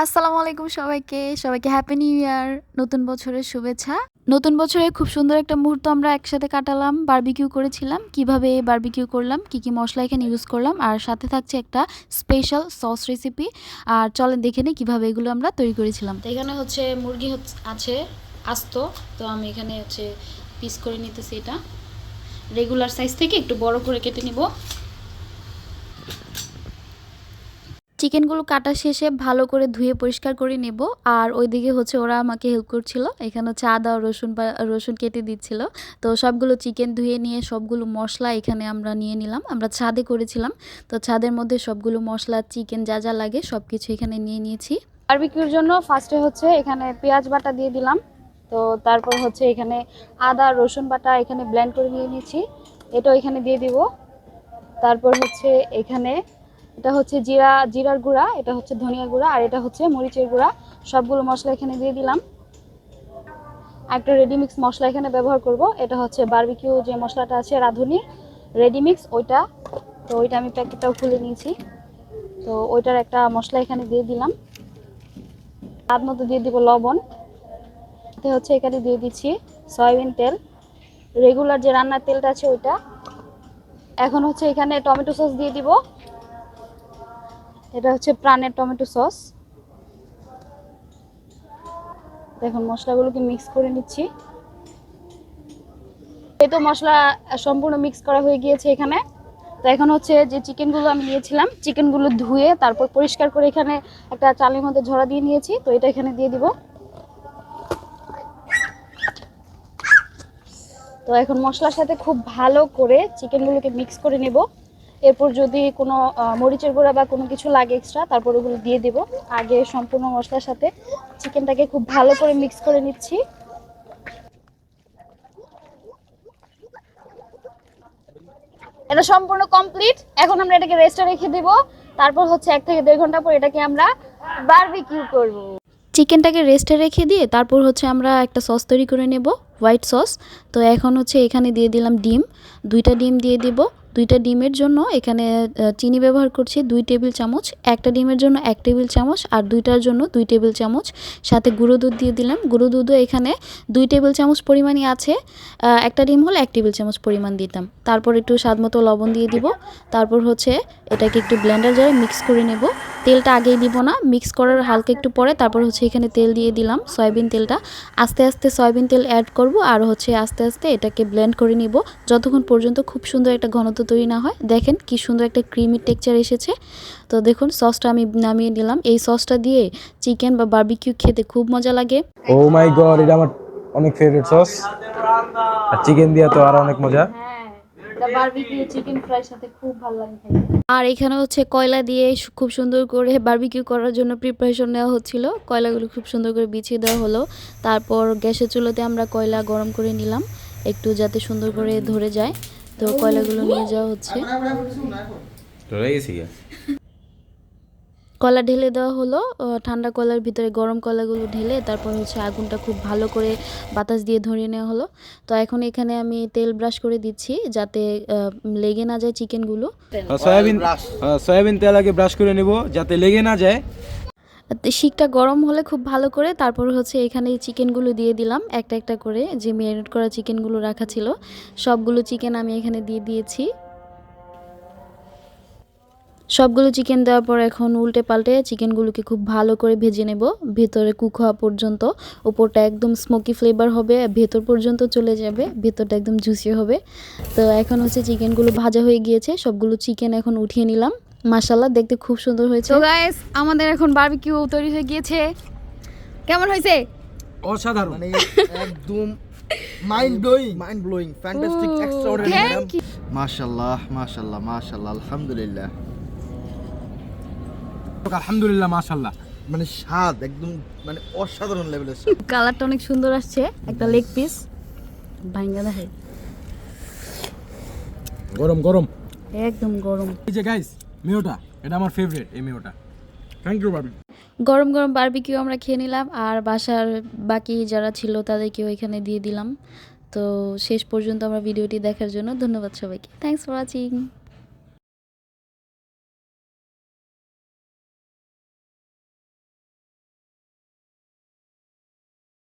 আসসালামু আলাইকুম সবাইকে হ্যাপি নিউ ইয়ার। নতুন বছরের শুভেচ্ছা। নতুন বছরে খুব সুন্দর একটা মুহূর্ত আমরা একসাথে কাটালাম। বারবিকিউ করেছিলাম। কিভাবে বারবিকিউ করলাম, কি মশলা এখানে ইউজ করলাম, আর সাথে থাকছে একটা স্পেশাল সস রেসিপি। আর চলেন দেখে নিই কীভাবে এগুলো আমরা তৈরি করেছিলাম। তো এখানে হচ্ছে মুরগি আছে আস্ত, তো আমি এখানে হচ্ছে পিস করে নিতেছি। এটা রেগুলার সাইজ থেকে একটু বড় করে কেটে নিব। চিকেনগুলো কাটা শেষে ভালো করে ধুয়ে পরিষ্কার করে নেব। আর ওইদিকে হচ্ছে ওরা আমাকে হেল্প করছিল। এখানে হচ্ছে আদা রসুন কেটে দিচ্ছিল। তো সবগুলো চিকেন ধুয়ে নিয়ে সবগুলো মশলা এখানে আমরা নিয়ে নিলাম। আমরা ছাদে করেছিলাম, তো ছাদের মধ্যে সবগুলো মশলা চিকেন যা যা লাগে সব কিছু এখানে নিয়ে নিয়েছি। বারবিকিউর জন্য ফার্স্টে হচ্ছে এখানে পেঁয়াজ বাটা দিয়ে দিলাম। তো তারপর হচ্ছে এখানে আদা রসুন বাটা এখানে ব্লেন্ড করে নিয়ে নিয়েছি, এটাও এখানে দিয়ে দিব। তারপর হচ্ছে এখানে এটা হচ্ছে জিরার গুঁড়া, এটা হচ্ছে ধনিয়া গুঁড়া, আর এটা হচ্ছে মরিচের গুঁড়া। সবগুলো মশলা এখানে দিয়ে দিলাম। একটা রেডিমিক্স মশলা এখানে ব্যবহার করব, এটা হচ্ছে বারবিকিউ যে মশলাটা আছে রাঁধুনি রেডিমিক্স ওইটা। তো ওইটা আমি প্যাকেটটাও খুলে নিয়েছি। তো ওইটার একটা মশলা এখানে দিয়ে দিলাম। স্বাদ মতো দিয়ে দিব লবণ। তো হচ্ছে এখানে দিয়ে দিচ্ছি সয়াবিন তেল, রেগুলার যে রান্নার তেলটা আছে ওইটা। এখন হচ্ছে এখানে টমেটো সস দিয়ে দিব। এটা হচ্ছে প্রাণের টমেটো সস। দেখুন মশলাগুলোকে মিক্স করে নিচ্ছি। এই তো মশলা সম্পূর্ণ মিক্স করা হয়ে গিয়েছে এখানে। তো এখন হচ্ছে যে চিকেনগুলো আমি নিয়েছিলাম, চিকেনগুলো ধুয়ে তারপর পরিষ্কার করে এখানে একটা চালের মধ্যে ঝরা দিয়ে নিয়েছি। তো এটা এখানে দিয়ে দিব। তো এখন মশলার সাথে খুব ভালো করে চিকেনগুলোকে মিক্স করে নেব। এরপর যদি কোনো মরিচের গুঁড়া বা কোনো কিছু লাগে এক্সট্রা, তারপর ওগুলো দিয়ে দেব। আগে সম্পূর্ণ মশলার সাথে চিকেনটাকে খুব ভালো করে মিক্স করে নিচ্ছি। এটা সম্পূর্ণ কমপ্লিট। এখন আমরা এটাকে রেস্টে রেখে দেব। তারপর হচ্ছে 1 থেকে 1.5 ঘন্টা পর এটাকে আমরা বারবিকিউ করব। চিকেনটাকে রেস্টে রেখে দিয়ে তারপর হচ্ছে আমরা একটা সস তৈরি করে নেব, হোয়াইট সস। তো এখন হচ্ছে এখানে দিয়ে দিলাম ডিম, 2টা ডিম দিয়ে দিব। 2টা ডিমের জন্য এখানে চিনি ব্যবহার করছি 2 টেবিল চামচ, একটা ডিমের জন্য 1 টেবিল চামচ, আর 2টার জন্য 2 টেবিল চামচ। সাথে গুঁড়ো দুধ দিয়ে দিলাম। গুঁড়ো দুধও এখানে 2 টেবিল চামচ পরিমাণই আছে। একটা ডিম হলে 1 টেবিল চামচ পরিমাণ দিতাম। তারপর একটু স্বাদ মতো লবণ দিয়ে দিব। তারপর হচ্ছে এটাকে একটু ব্লেন্ডার জারে মিক্স করে নেব। তেলটা আগেই দিব না, মিক্স করার হালকা একটু পরে তারপর হচ্ছে এখানে তেল দিয়ে দিলাম, সয়াবিন তেলটা। আস্তে আস্তে সয়াবিন তেল অ্যাড করব, আর হচ্ছে আস্তে আস্তে এটাকে ব্লেন্ড করে নিব যতক্ষণ পর্যন্ত খুব সুন্দর একটা ঘনত্ব তৈরি না হয়। দেখেন কি সুন্দর একটা ক্রিমি টেক্সচার এসেছে। তো দেখুন সসটা আমি নামিয়ে নিলাম। এই সসটা দিয়ে চিকেন বা বারবিকিউ খেতে খুব মজা লাগে। ও মাই গড, এটা আমার অনেক ফেভারিট সস। আর চিকেন দিয়ে তো আরো অনেক মজা। বারবিকিউ চিকেন ফ্রাইর সাথে খুব ভালো লাগে। আর এখানে হচ্ছে কয়লা দিয়ে খুব সুন্দর করে বারবিকিউ করার জন্য প্রিপারেশন নেওয়া হচ্ছিল। কয়লাগুলো খুব সুন্দর করে বিছিয়ে দেওয়া হলো। তারপর গ্যাসের চুলোতে আমরা কয়লা গরম করে নিলাম একটু, যাতে সুন্দর করে ধরে যায়। তো কয়লাগুলো নিয়ে যাওয়া হচ্ছে। কয়লা ঢেলে দেওয়া হলো। ঠান্ডা কয়লার ভিতরে গরম কয়লাগুলো ঢেলে তারপর হচ্ছে আগুনটা খুব ভালো করে বাতাস দিয়ে ধরিয়ে নেওয়া হলো। তো এখন এখানে আমি তেল ব্রাশ করে দিচ্ছি যাতে লেগে না যায় চিকেনগুলো। সয়াবিন তেল আগে ব্রাশ করে নেব যাতে লেগে না যায়। শিকটা গরম হলে খুব ভালো করে তারপর হচ্ছে এখানে চিকেনগুলো দিয়ে দিলাম একটা একটা করে। যে ম্যারিনেট করা চিকেনগুলো রাখা ছিল সবগুলো চিকেন আমি এখানে দিয়ে দিয়েছি। সবগুলো চিকেন দেওয়ার পর এখন উল্টে পাল্টে চিকেনগুলোকে খুব ভালো করে ভেজে নেব, ভেতরে কুক হওয়া পর্যন্ত। উপরটা একদম স্মোকি ফ্লেভার হবে, ভেতর পর্যন্ত চলে যাবে, ভেতরটা একদম জুসি হবে। তো এখন হচ্ছে চিকেনগুলো ভাজা হয়ে গিয়েছে, সবগুলো চিকেন এখন উঠিয়ে নিলাম। মাশাআল্লাহ দেখতে খুব সুন্দর হয়েছে। তো গাইস আমাদের এখন বারবিকিউ তৈরি হয়ে গিয়েছে। কেমন হয়েছে? অসাধারণ, মানে একদম mind blowing fantastic extraordinary madam. মাশাআল্লাহ মাশাআল্লাহ মাশাআল্লাহ আলহামদুলিল্লাহ আলহামদুলিল্লাহ মাশাআল্লাহ। মানে স্বাদ একদম মানে অসাধারণ লেভেলের। কালারটা অনেক সুন্দর আসছে। একটা লেগ পিস ভাঙ্গা দেখে গরম গরম, একদম গরম। এই যে গাইস মিওটা, এটা আমার ফেভারিট। এই মিওটা থ্যাংক ইউ বাবি। গরম গরম বারবিকিউ আমরা খেয়ে নিলাম, আর বাসার বাকি যারা ছিল তাদেরকেও এখানে দিয়ে দিলাম। তো শেষ পর্যন্ত আমরা ভিডিওটি দেখার জন্য ধন্যবাদ সবাইকে। Thanks for watching.